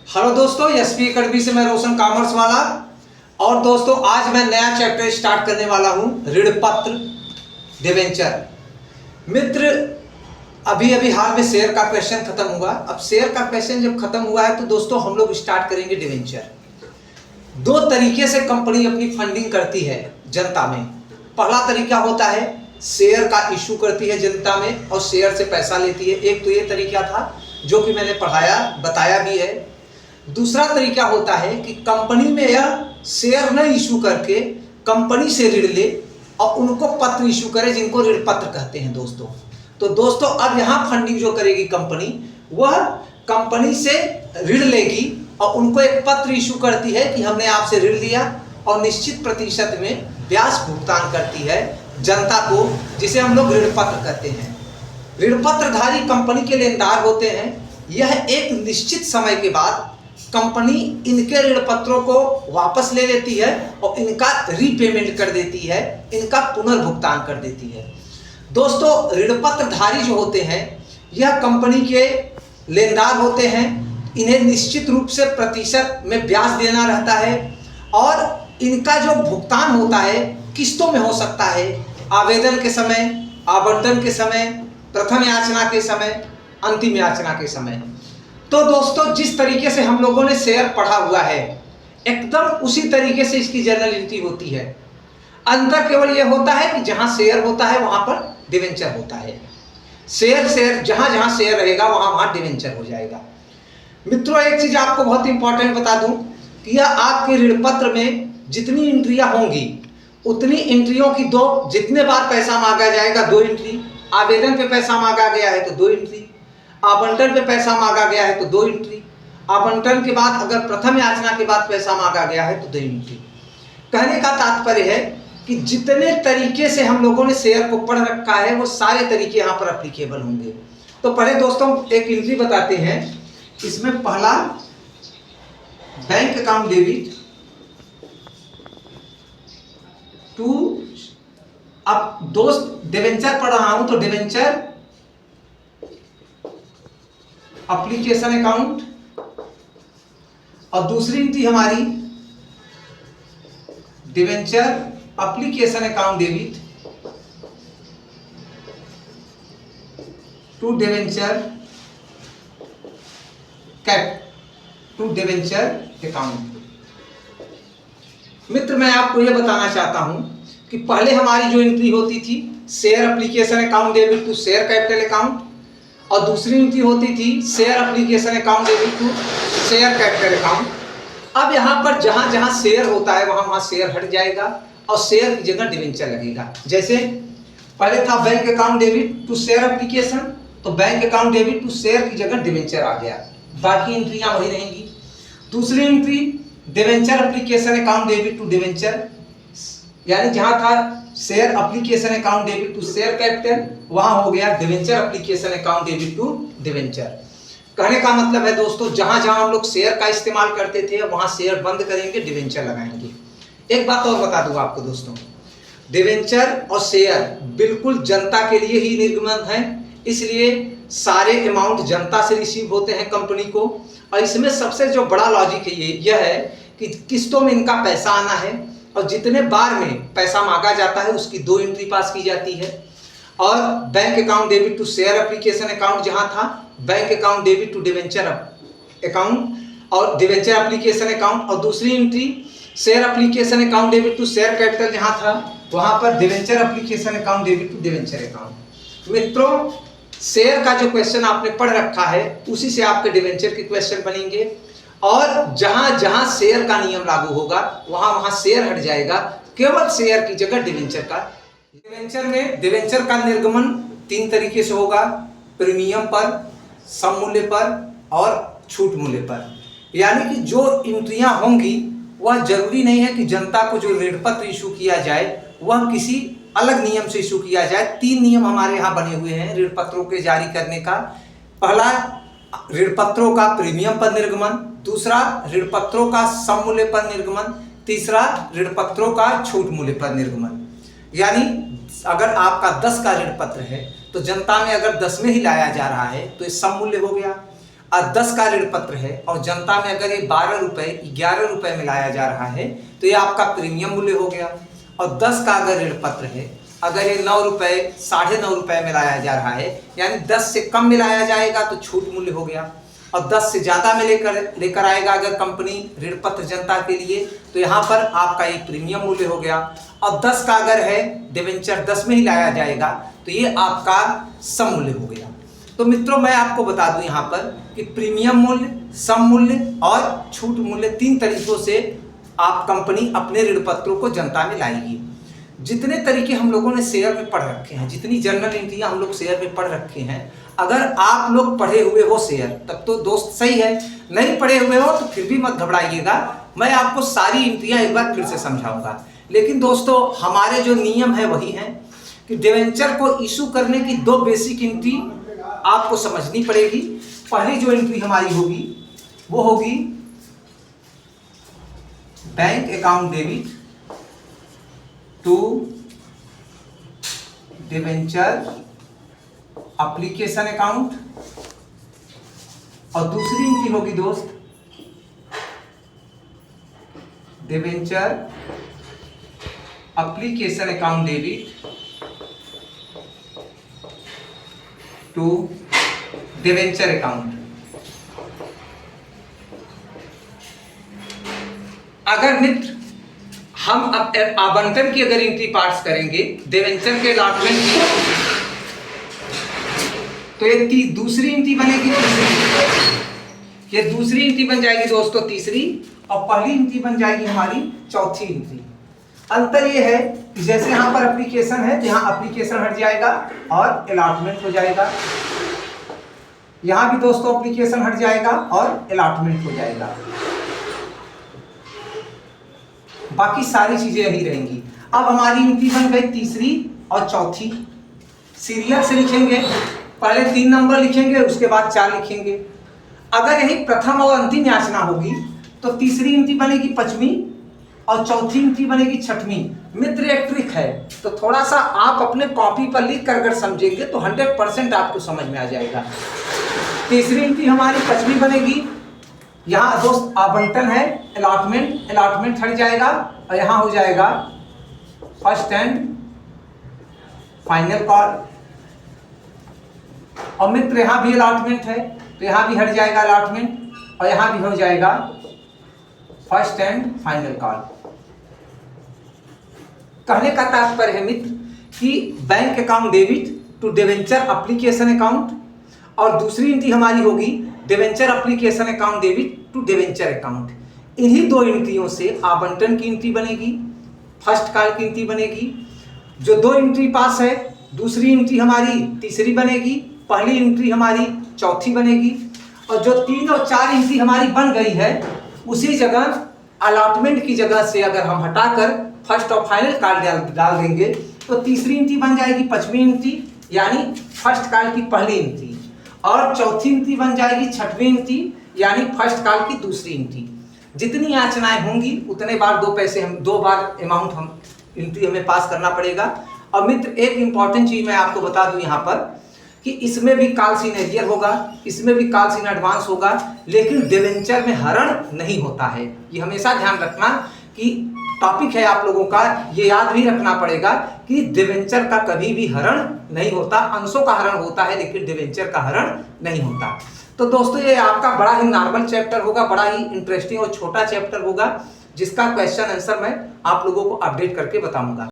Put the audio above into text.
Hello दोस्तों, SP academy से मैं रोशन कॉमर्स वाला। और दोस्तों आज मैं नया चैप्टर स्टार्ट करने वाला हूं, ऋण पत्र डिवेंचर। मित्र, अभी अभी हाल में शेयर का क्वेश्चन खत्म हुआ। अब शेयर का क्वेश्चन जब खत्म हुआ है तो दोस्तों हम लोग स्टार्ट करेंगे डिवेंचर। दो तरीके से कंपनी अपनी फंडिंग करती है जनता में। पहला तरीका होता है शेयर का इशू करती है जनता में और शेयर से पैसा लेती है। एक तो ये तरीका था जो कि मैंने पढ़ाया बताया भी है। दूसरा तरीका होता है कि कंपनी में यह शेयर न इशू करके कंपनी से ऋण ले और उनको पत्र इशू करे, जिनको ऋण पत्र कहते हैं दोस्तों। तो दोस्तों अब यहाँ फंडिंग जो करेगी कंपनी, वह कंपनी से ऋण लेगी और उनको एक पत्र इशू करती है कि हमने आपसे ऋण लिया और निश्चित प्रतिशत में ब्याज भुगतान करती है जनता को, जिसे हम लोग ऋण पत्र कहते हैं। ऋण पत्रधारी कंपनी के लेनदार होते हैं। यह एक निश्चित समय के बाद कंपनी इनके ऋण पत्रों को वापस ले लेती है और इनका रीपेमेंट कर देती है, इनका पुनर्भुगतान कर देती है। दोस्तों ऋण पत्रधारी जो होते हैं यह कंपनी के लेनदार होते हैं। इन्हें निश्चित रूप से प्रतिशत में ब्याज देना रहता है और इनका जो भुगतान होता है किस्तों में हो सकता है, आवेदन के समय, आवंटन के समय, प्रथम याचना के समय, अंतिम याचना के समय। तो दोस्तों जिस तरीके से हम लोगों ने शेयर पढ़ा हुआ है एकदम उसी तरीके से इसकी जर्नल एंट्री होती है। अंतर केवल यह होता है कि जहां शेयर होता है वहां पर डिवेंचर होता है। शेयर जहां जहां शेयर रहेगा वहां वहां डिवेंचर हो जाएगा। मित्रों एक चीज आपको बहुत इंपॉर्टेंट बता दूं कि यह आपके ऋण पत्र में जितनी एंट्रियां होंगी उतनी एंट्रियों की जितने बार पैसा मांगा जाएगा 2 एंट्री, आवेदन पे पैसा मांगा गया है तो 2 एंट्री, आवंटन पे पैसा मांगा गया है तो 2 एंट्री, आवंटन के बाद अगर प्रथम याचना के बाद पैसा मांगा गया है तो 2 एंट्री। कहने का तात्पर्य है कि जितने तरीके से हम लोगों ने शेयर को पढ़ रखा है वो सारे तरीके यहाँ पर एप्लीकेबल होंगे। तो पहले दोस्तों एक एंट्री बताते हैं। इसमें पहला बैंक अकाउंट डेबिट टू, अब दोस्त डिवेंचर पढ़ रहा हूं तो डिवेंचर एप्लीकेशन अकाउंट, और दूसरी एंट्री हमारी debenture application account debit to debenture cap to debenture account. मित्र मैं आपको यह बताना चाहता हूं कि पहले हमारी जो एंट्री होती थी share application account debit to share capital account, और दूसरी एंट्री होती थी share application account debit to share capital account. अब यहाँ पर जहाँ जहाँ शेयर होता है वहाँ वहाँ शेयर हट जाएगा और शेयर की जगह डिवेंचर लगेगा। जैसे पहले था bank account debit to share application, तो bank account debit to share की जगह डिवेंचर आ गया, बाकी एंट्रियाँ वही रहेंगी। दूसरी entry debenture application account debit to debenture, यानी जहाँ था share application account debit to share capital, वहां हो गया debenture application account debit to debenture. कहने का मतलब है दोस्तों जहां जहां हम लोग शेयर का इस्तेमाल करते थे वहां शेयर बंद करेंगे, डिवेंचर लगाएंगे। एक बात और बता दूं आपको दोस्तों, डिवेंचर और शेयर बिल्कुल जनता के लिए ही निर्गमन है, इसलिए सारे अमाउंट जनता से रिसीव होते हैं कंपनी को। और इसमें सबसे जो बड़ा लॉजिक है यह है कि किस्तों में इनका पैसा आना है और जितने बार में पैसा मांगा जाता है उसकी 2 एंट्री पास की जाती है। और bank account debit to share application account जहां था, bank account debit to debenture account और डिवेंचर एप्लीकेशन अकाउंट, और दूसरी entry share application account debit to share capital जहां था वहां पर debenture application account debit to debenture account. मित्रों शेयर का जो क्वेश्चन आपने पढ़ रखा है उसी से आपके डिवेंचर के क्वेश्चन बनेंगे, और जहां जहां शेयर का नियम लागू होगा वहां वहां शेयर हट जाएगा, केवल शेयर की जगह डिवेंचर का। डिवेंचर में डिवेंचर का निर्गमन 3 तरीके से होगा, प्रीमियम पर, सम मूल्य पर और छूट मूल्य पर। यानी कि जो एंट्रियां होंगी वह जरूरी नहीं है कि जनता को जो ऋण पत्र इशू किया जाए वह किसी अलग नियम से इशू किया जाए। 3 नियम हमारे यहाँ बने हुए हैं ऋण पत्रों के जारी करने का। पहला ऋण पत्रों का प्रीमियम पर निर्गमन, दूसरा ऋण पत्रों का सम मूल्य पर निर्गमन, तीसरा ऋण पत्रों का छूट मूल्य पर निर्गमन। यानी अगर आपका 10 का ऋण पत्र है तो जनता में अगर 10 में ही लाया जा रहा है तो ये सम मूल्य हो गया, और 10 का ऋण पत्र है और जनता में अगर ये 12 रुपये 11 रुपये मिलाया जा रहा है तो ये आपका प्रीमियम मूल्य हो गया। और 10 का अगर ऋण पत्र है, अगर ये 9 रुपये 9.5 रुपये मिलाया जा रहा है, यानी 10 से कम मिलाया जाएगा तो छूट मूल्य हो गया। और 10 से ज़्यादा में लेकर आएगा अगर कंपनी ऋण पत्र जनता के लिए, तो यहाँ पर आपका एक प्रीमियम मूल्य हो गया। और 10 का अगर है डिबेंचर 10 में ही लाया जाएगा तो ये आपका सम मूल्य हो गया। तो मित्रों मैं आपको बता दूं यहाँ पर कि प्रीमियम मूल्य, सम मूल्य और छूट मूल्य 3 तरीकों से आप कंपनी अपने ऋण पत्रों को जनता में लाएगी। जितने तरीके हम लोगों ने शेयर में पढ़ रखे हैं, जितनी जर्नल एंट्रियां हम लोग शेयर में पढ़ रखे हैं, अगर आप लोग पढ़े हुए हो शेयर तब तो दोस्त सही है, नहीं पढ़े हुए हो तो फिर भी मत घबराइएगा, मैं आपको सारी एंट्रियां एक बार फिर से समझाऊंगा। लेकिन दोस्तों हमारे जो नियम है वही है कि डिवेंचर को इशू करने की 2 बेसिक एंट्री आपको समझनी पड़ेगी। पहली जो एंट्री हमारी होगी वो होगी bank account debit to debenture application account, और दूसरी एंट्री होगी दोस्त debenture application account debit to debenture account. अगर मित्र हम अब आवंटन की अगर एंट्री पास करेंगे डिवेंचर के अलॉटमेंट की, तो ये दूसरी एंट्री बनेगी, ये दूसरी एंट्री बन जाएगी दोस्तों तीसरी, और पहली एंट्री बन जाएगी हमारी चौथी एंट्री। अंतर ये है कि जैसे यहाँ पर एप्लीकेशन है तो यहाँ एप्लीकेशन हट जाएगा और अलॉटमेंट हो जाएगा, यहाँ भी दोस्तों एप्लीकेशन हट जाएगा और अलॉटमेंट हो जाएगा, बाकी सारी चीजें यही रहेंगी। अब हमारी एंट्री बन गई तीसरी और चौथी, सीरियल से लिखेंगे, पहले 3 नंबर लिखेंगे उसके बाद 4 लिखेंगे। अगर यही प्रथम और अंतिम याचना होगी तो तीसरी एंट्री बनेगी 5वीं और चौथी एंट्री बनेगी 6वीं। मित्र एक ट्रिक है, तो थोड़ा सा आप अपने कॉपी पर लिख कर अगर समझेंगे तो 100% आपको समझ में आ जाएगा। तीसरी एंट्री हमारी 5वीं बनेगी, यहाँ दोस्त आवंटन है, अलॉटमेंट हट जाएगा और यहाँ हो जाएगा फर्स्ट एंड फाइनल कॉल। और मित्र यहाँ भी अलॉटमेंट है तो यहाँ भी हट जाएगा अलॉटमेंट और यहाँ भी हो जाएगा फर्स्ट एंड फाइनल कॉल। कहने का तात्पर्य है मित्र कि bank account debit to debenture application account, और दूसरी एंट्री हमारी होगी debenture application account debit to debenture account. इन्हीं 2 एंट्रियों से आवंटन की एंट्री बनेगी, फर्स्ट कॉल की एंट्री बनेगी। जो 2 एंट्री पास है, दूसरी एंट्री हमारी तीसरी बनेगी, पहली एंट्री हमारी चौथी बनेगी, और जो 3 और 4 एंट्री हमारी बन गई है उसी जगह अलॉटमेंट की जगह से अगर हम हटाकर फर्स्ट और फाइनल कॉल डाल देंगे तो तीसरी एंट्री बन जाएगी 5वीं एंट्री, यानी फर्स्ट कॉल की पहली एंट्री, और चौथी एंट्री बन जाएगी 6वीं एंट्री, यानी फर्स्ट कॉल की दूसरी एंट्री। जितनी याचनाएं होंगी उतने बार 2 बार अमाउंट हम एंट्री हमें पास करना पड़ेगा। और मित्र एक इंपॉर्टेंट चीज मैं आपको बता दूं यहाँ पर कि इसमें भी कॉल इन एरियर होगा, इसमें भी कॉल इन एडवांस होगा, लेकिन डिवेंचर में हरण नहीं होता है। ये हमेशा ध्यान रखना कि टॉपिक है आप लोगों का, ये याद भी रखना पड़ेगा कि डिवेंचर का कभी भी हरण नहीं होता, अंशों का हरण होता है लेकिन डिवेंचर का हरण नहीं होता। तो दोस्तों ये आपका बड़ा ही नॉर्मल चैप्टर होगा, बड़ा ही इंटरेस्टिंग और छोटा चैप्टर होगा, जिसका क्वेश्चन आंसर मैं आप लोगों को अपडेट करके बताऊंगा।